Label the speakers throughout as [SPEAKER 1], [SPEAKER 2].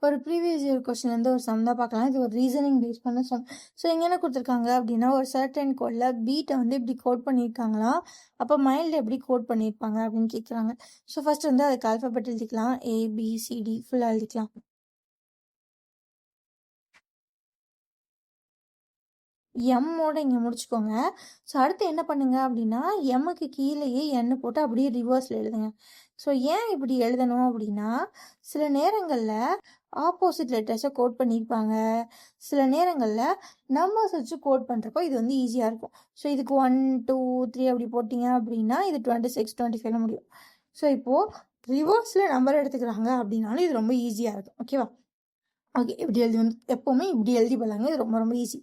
[SPEAKER 1] ஒரு previous year கொஸ்டின்லேருந்து ஒரு some தான் பார்க்கலாம். இது ஒரு ரீசனிங் பேஸ் பண்ண சம். ஸோ இங்கே என்ன கொடுத்துருக்காங்க அப்படின்னா, ஒரு சர்டன் கோடில் பீட்டை வந்து இப்படி கோட் பண்ணியிருக்காங்களா, அப்போ மைல்டு எப்படி கோட் பண்ணியிருப்பாங்க அப்படின்னு கேட்குறாங்க. ஸோ ஃபர்ஸ்ட் வந்து அதுக்கு ஆல்ஃபபெட் எழுதிக்கலாம். ABCD ஃபுல்லாக எழுதிக்கலாம். எம்மோட இங்கே முடிச்சுக்கோங்க. ஸோ அடுத்து என்ன பண்ணுங்க அப்படின்னா, எம்முக்கு கீழேயே எண்ணு போட்டு அப்படியே ரிவர்ஸில் எழுதுங்க. ஸோ ஏன் இப்படி எழுதணும் அப்படின்னா, சில நேரங்களில் ஆப்போசிட் லெட்டர்ஸை கோட் பண்ணியிருப்பாங்க. சில நேரங்களில் நம்பர்ஸ் வச்சு கோட் பண்ணுறப்போ இது வந்து ஈஸியாக இருக்கும். ஸோ இதுக்கு 1 2 3 அப்படி போட்டிங்க அப்படின்னா இது 26 25 முடியும். ஸோ இப்போது ரிவர்ஸில் நம்பர் எடுத்துக்கிறாங்க அப்படின்னாலும் இது ரொம்ப ஈஸியாக இருக்கும். ஓகேவா? ஓகே, இப்படி எழுதி வந்து எப்போவுமே இப்படி எழுதி போலாங்க. இது ரொம்ப ரொம்ப ஈஸி.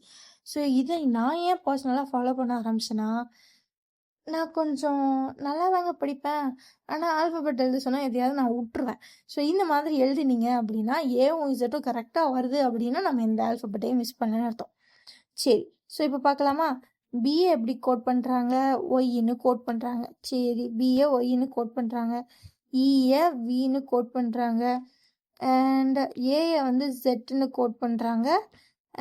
[SPEAKER 1] ஸோ இதை நான் ஏன் பர்சனலாக ஃபாலோ பண்ண ஆரம்பிச்சேன்னா, நான் கொஞ்சம் நல்லா தாங்க படிப்பேன். ஆனால் ஆல்ஃபபெட் எழுத சொன்னால் எதையாவது நான் விட்டுருவேன். ஸோ இந்த மாதிரி எழுதினீங்க அப்படின்னா ஏவும் இசட்டும் கரெக்டாக வருது அப்படின்னா நம்ம எந்த ஆல்ஃபபெட்டையும் மிஸ் பண்ணலன்னு அர்த்தம். சரி, ஸோ இப்போ பார்க்கலாமா? பிஏ எப்படி கோட் பண்ணுறாங்க? ஒய்ன்னு கோட் பண்ணுறாங்க. சரி, பிஏ ஒய்ன்னு கோட் பண்ணுறாங்க. ஈயை வின்னு கோட் பண்ணுறாங்க. அண்ட் ஏயை வந்து ஜெட்டுன்னு கோட் பண்ணுறாங்க.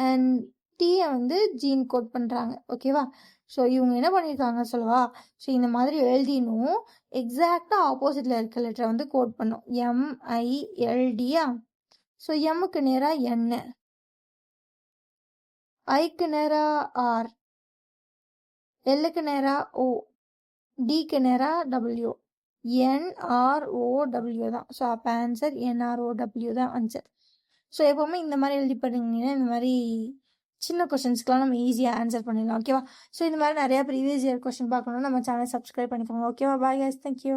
[SPEAKER 1] அண்ட் டீயை வந்து ஜீன் கோட் பண்ணுறாங்க. ஓகேவா? ஸோ இவங்க என்ன பண்ணியிருக்காங்க சொல்லவா? ஸோ இந்த மாதிரி எழுதினும் எக்ஸாக்டாக ஆப்போசிட்டில் இருக்க லெட்டரை வந்து கோட் பண்ணோம். MILDயா? ஸோ எம்முக்கு நேராக N, ஐக்கு நேராக R, எல்லுக்கு நேராக O, டிக்கு நேராக W, NROW தான். ஸோ அப்போ ஆன்சர் NROW தான் ஆன்சர். ஸோ எப்போவுமே இந்த மாதிரி எழுதி பண்ணிங்கன்னா இந்த மாதிரி சின்ன கொஷின்ஸ்க்குலாம் நம்ம ஈஸியாக ஆன்சர் பண்ணிடலாம். ஓகேவா? ஸோ இந்த மாதிரி நிறையா ப்ரீவியஸ் இயர் கொஷின் பார்க்கணுன்னா நம்ம சேனல் சப்ஸ்கிரைப் பண்ணிக்கோங்க. ஓகேவா? Bye guys, thank you.